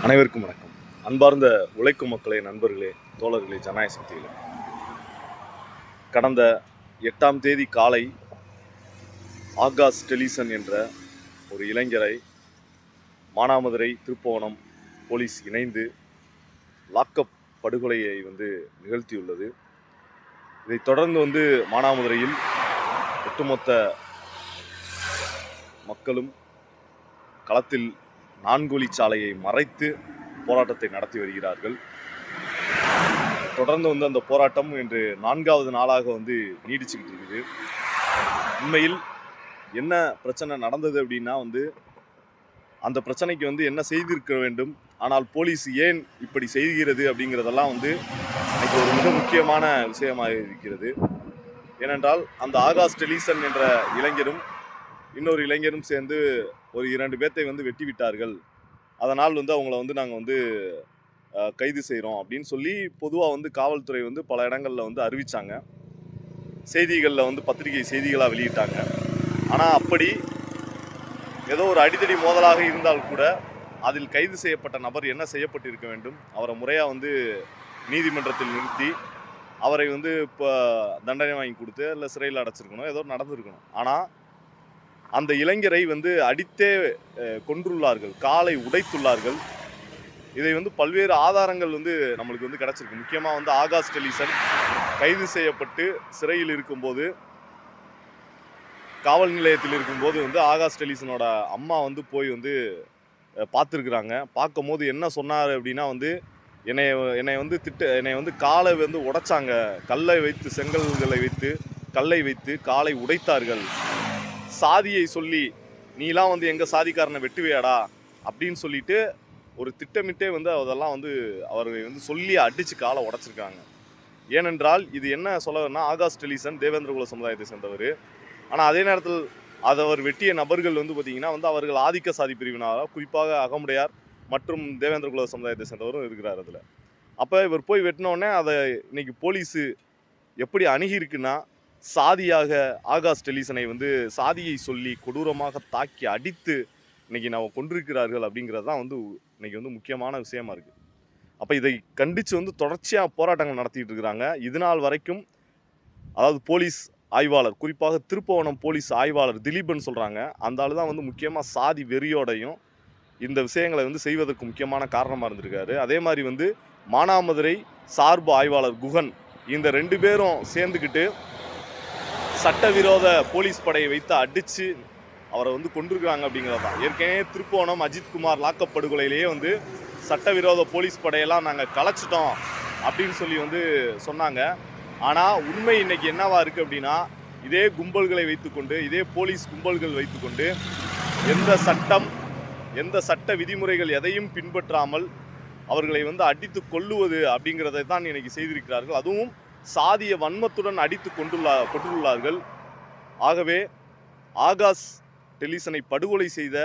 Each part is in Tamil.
அனைவருக்கும் வணக்கம். அன்பார்ந்த உழைக்கும் மக்களே, நண்பர்களே, தோழர்களே, ஜனநாயக சக்திகளே, கடந்த 8ஆம் தேதி காலை ஆகாஷ் டெலிசன் என்ற ஒரு இளைஞரை மானாமதுரை திருப்புவனம் போலீஸ் இணைந்து லாக்அப் படுகொலையை நிகழ்த்தியுள்ளது. இதைத் தொடர்ந்து மானாமதுரையில் ஒட்டுமொத்த மக்களும் களத்தில் 4 வழிச்சாலையை மறைத்து போராட்டத்தை நடத்தி வருகிறார்கள். தொடர்ந்து அந்த போராட்டம் இன்று 4வது நாளாக நீடிச்சுக்கிட்டு இருக்குது. உண்மையில் என்ன பிரச்சனை நடந்தது அப்படின்னா அந்த பிரச்சனைக்கு என்ன செய்திருக்க வேண்டும், ஆனால் போலீஸ் ஏன் இப்படி செய்கிறது அப்படிங்கிறதெல்லாம் இன்னைக்கு ஒரு மிக முக்கியமான விஷயமாக இருக்கிறது. ஏனென்றால் அந்த ஆகாஷ் டெலிசன் என்ற இளைஞரும் இன்னொரு இளைஞரும் சேர்ந்து ஒரு 2 பேர்த்தை வெட்டி விட்டார்கள். அதனால் அவங்கள நாங்கள் கைது செய்கிறோம் அப்படின்னு சொல்லி பொதுவாக காவல்துறை பல இடங்களில் அறிவித்தாங்க. செய்திகளில் பத்திரிகை செய்திகளாக வெளியிட்டாங்க. ஆனால் அப்படி ஏதோ ஒரு அடித்தடி மோதலாக இருந்தால் கூட அதில் கைது செய்யப்பட்ட நபர் என்ன செய்யப்பட்டிருக்க வேண்டும், அவரை முறையாக நீதிமன்றத்தில் நிறுத்தி அவரை இப்போ தண்டனை வாங்கி கொடுத்து இல்லை சிறையில் அடைச்சிருக்கணும், ஏதோ நடந்திருக்கணும். ஆனால் அந்த இளைஞரை அடித்தே கொன்றுள்ளார்கள், காலை உடைத்துள்ளார்கள். இதை பல்வேறு ஆதாரங்கள் நம்மளுக்கு கிடச்சிருக்கு. முக்கியமாக ஆகாஷ் டெலிசன் கைது செய்யப்பட்டு சிறையில் இருக்கும்போது, காவல் நிலையத்தில் இருக்கும்போது ஆகாஷ் டெலிசனோட அம்மா போய் பார்த்துருக்குறாங்க. பார்க்கும் போது என்ன சொன்னார் அப்படின்னா என்னை காலை உடைச்சாங்க, கல்லை வைத்து, செங்கல்களை வைத்து, கல்லை வைத்து காலை உடைத்தார்கள். சாதியை சொல்லி நீலாம் எங்கள் சாதிக்காரனை வெட்டுவியாடா அப்படின்னு சொல்லிட்டு ஒரு திட்டமிட்டே அதெல்லாம் அவரை சொல்லி அடித்து காலை உடைச்சிருக்காங்க. ஏனென்றால் இது என்ன சொல்லணும்னா, ஆகாஷ் டெலிசன் தேவேந்திரகுல சமுதாயத்தை சேர்ந்தவர். ஆனால் அதே நேரத்தில் அவர் வெட்டிய நபர்கள் பார்த்திங்கன்னா அவர்கள் ஆதிக்க சாதி பிரிவினராக, குறிப்பாக அகமுடையார் மற்றும் தேவேந்திரகுல சமுதாயத்தை சேர்ந்தவரும் இருக்கிறார் அதில். அப்போ இவர் போய் வெட்டினோடனே அதை இன்னைக்கு போலீஸு எப்படி அணுகியிருக்குன்னா, சாதியாக ஆகாஷ் டெலிசனை சாதியை சொல்லி கொடூரமாக தாக்கி அடித்து இன்றைக்கி நம்ம கொண்டிருக்கிறார்கள் அப்படிங்கிறது தான் இன்றைக்கி முக்கியமான விஷயமா இருக்குது. அப்போ இதை கண்டித்து தொடர்ச்சியாக போராட்டங்கள் நடத்திட்டு இருக்கிறாங்க. இதுநாள் வரைக்கும், அதாவது போலீஸ் ஆய்வாளர், குறிப்பாக திருப்புவனம் போலீஸ் ஆய்வாளர் திலீபன் சொல்கிறாங்க, அந்த ஆள் தான் முக்கியமாக சாதி வெறியோடையும் இந்த விஷயங்களை செய்வதற்கு முக்கியமான காரணமாக இருந்திருக்காரு. அதே மாதிரி மானாமதுரை சார்பு ஆய்வாளர் குகன், இந்த 2 பேரும் சேர்ந்துக்கிட்டு சட்டவிரோத போலீஸ் படையை வைத்து அடித்து அவரை கொண்டிருக்கிறாங்க அப்படிங்கிறது தான். ஏற்கனவே திருப்புவனம் அஜித்குமார் லாக்அப் படுகொலையிலேயே சட்டவிரோத போலீஸ் படையெல்லாம் நாங்கள் கலைச்சிட்டோம் அப்படின்னு சொல்லி சொன்னாங்க. ஆனால் உண்மை இன்றைக்கி என்னவா இருக்குது அப்படின்னா, இதே கும்பல்களை வைத்துக்கொண்டு, இதே போலீஸ் கும்பல்கள் வைத்துக்கொண்டு எந்த சட்ட விதிமுறைகள் எதையும் பின்பற்றாமல் அவர்களை அடித்து கொல்லுவது அப்படிங்கிறதை தான் இன்றைக்கி செய்திருக்கிறார்கள். அதுவும் சாதிய வன்மத்துடன் அடித்து கொண்டுள்ளார்கள். ஆகவே ஆகாஷ் டெலிசனை படுகொலை செய்த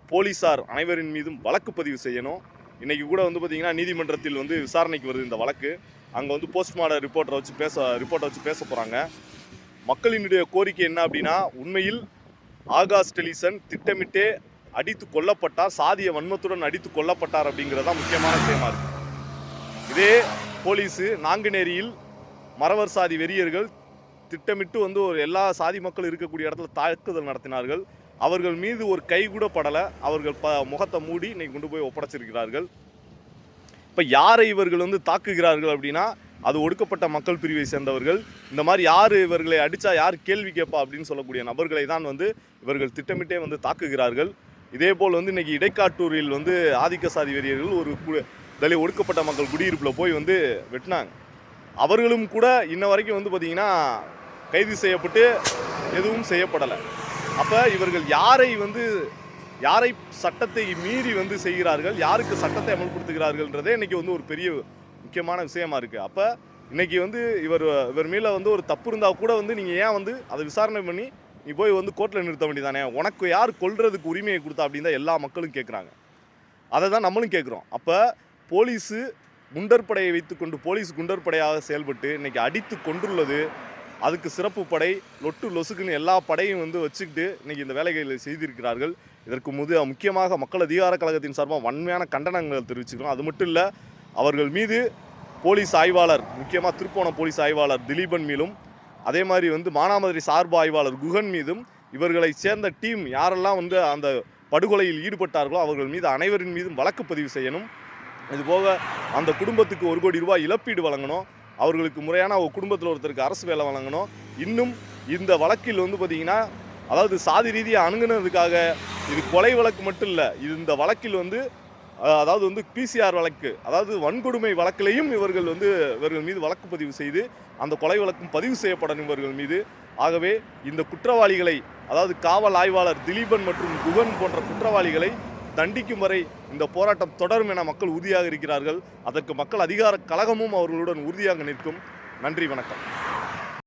போலீஸார் அனைவரின் மீதும் வழக்கு பதிவு செய்யணும். இன்றைக்கி கூட பார்த்திங்கன்னா நீதிமன்றத்தில் விசாரணைக்கு வருது இந்த வழக்கு. அங்கே போஸ்ட்மார்டம் ரிப்போர்ட்டை வச்சு பேச போகிறாங்க. மக்களினுடைய கோரிக்கை என்ன அப்படின்னா, உண்மையில் ஆகாஷ் டெலிசன் திட்டமிட்டே அடித்து கொல்லப்பட்டார், சாதிய வன்மத்துடன் அடித்து கொல்லப்பட்டார் அப்படிங்கிறதா முக்கியமான விஷயமா இருக்குது. இதே போலீஸு நாங்குநேரியில் மறவர் சாதி வெறியர்கள் திட்டமிட்டு ஒரு எல்லா சாதி மக்கள் இருக்கக்கூடிய இடத்துல தாக்குதல் நடத்தினார்கள். அவர்கள் மீது ஒரு கை கூட படலை. அவர்கள் முகத்தை மூடி இன்னைக்கு கொண்டு போய் ஒப்படைச்சிருக்கிறார்கள். இப்போ யாரை இவர்கள் தாக்குகிறார்கள் அப்படின்னா, அது ஒடுக்கப்பட்ட மக்கள் பிரிவை சேர்ந்தவர்கள். இந்த மாதிரி யார் இவர்களை அடித்தா யார் கேள்வி கேட்பா அப்படின்னு சொல்லக்கூடிய நபர்களை தான் இவர்கள் திட்டமிட்டே தாக்குகிறார்கள். இதே போல் இன்னைக்கு இடைக்காட்டூரில் ஆதிக்க சாதி வெறியர்கள் ஒரு ஒடுக்கப்பட்ட மக்கள் குடியிருப்பில் போய் வெட்டினாங்க. அவர்களும் கூட இன்ன வரைக்கும் பார்த்திங்கன்னா கைது செய்யப்பட்டு எதுவும் செய்யப்படலை. அப்போ இவர்கள் யாரை சட்டத்தை மீறி செய்கிறார்கள், யாருக்கு சட்டத்தை அமல்படுத்துகிறார்கள்ன்றதே இன்றைக்கி ஒரு பெரிய முக்கியமான விஷயமா இருக்குது. அப்போ இன்றைக்கி இவர் மேலே ஒரு தப்பு இருந்தால் கூட நீங்கள் ஏன் அதை விசாரணை பண்ணி நீ போய் கோர்ட்டில் நிறுத்த வேண்டியதானே, உனக்கு யார் கொல்றதுக்கு உரிமையை கொடுத்தா அப்படின்னு தான் எல்லா மக்களும் கேட்குறாங்க. அதை தான் நம்மளும் கேட்குறோம். அப்போ போலீஸு குண்டற்படையை வைத்துக்கொண்டு போலீஸ் குண்டற்படையாக செயல்பட்டு இன்றைக்கி அடித்து கொண்டுள்ளது. அதுக்கு சிறப்பு படை, லொட்டு லொசுக்குன்னு எல்லா படையும் வச்சுக்கிட்டு இன்றைக்கி இந்த வேலைகளை செய்திருக்கிறார்கள். இதற்கு முக்கியமாக மக்கள் அதிகார கழகத்தின் சார்பாக வன்மையான கண்டனங்கள் தெரிவிச்சுக்கிறோம். அது மட்டும் இல்லை, அவர்கள் மீது போலீஸ் ஆய்வாளர், முக்கியமாக திருப்போணம் போலீஸ் ஆய்வாளர் திலீபன் மீதும், அதே மாதிரி மானாமதுரை சார்பு ஆய்வாளர் குகன் மீதும், இவர்களை சேர்ந்த டீம் யாரெல்லாம் அந்த படுகொலையில் ஈடுபட்டார்களோ அவர்கள் மீது அனைவரின் மீதும் வழக்கு பதிவு செய்யணும். இதுபோக அந்த குடும்பத்துக்கு 1 கோடி ரூபாய் இழப்பீடு வழங்கணும். அவர்களுக்கு முறையான குடும்பத்தில் ஒருத்தருக்கு அரசு வேலை வழங்கணும். இன்னும் இந்த வழக்கில் பார்த்திங்கன்னா, அதாவது சாதி ரீதியாக அணுகுனதுக்காக இது கொலை வழக்கு மட்டும் இல்லை, இந்த வழக்கில் அதாவது பிசிஆர் வழக்கு, அதாவது வன்கொடுமை வழக்கிலையும் இவர்கள் மீது வழக்கு பதிவு செய்து அந்த கொலை வழக்கும் பதிவு செய்யப்படும் இவர்கள் மீது. ஆகவே இந்த குற்றவாளிகளை, அதாவது காவல் ஆய்வாளர் திலீபன் மற்றும் குகன் போன்ற குற்றவாளிகளை தண்டிக்கும் வரை இந்த போராட்டம் தொடரும் என மக்கள் உறுதியாக இருக்கிறார்கள். அதற்கு மக்கள் அதிகார கழகமும் அவர்களுடன் உறுதியாக நிற்கும். நன்றி, வணக்கம்.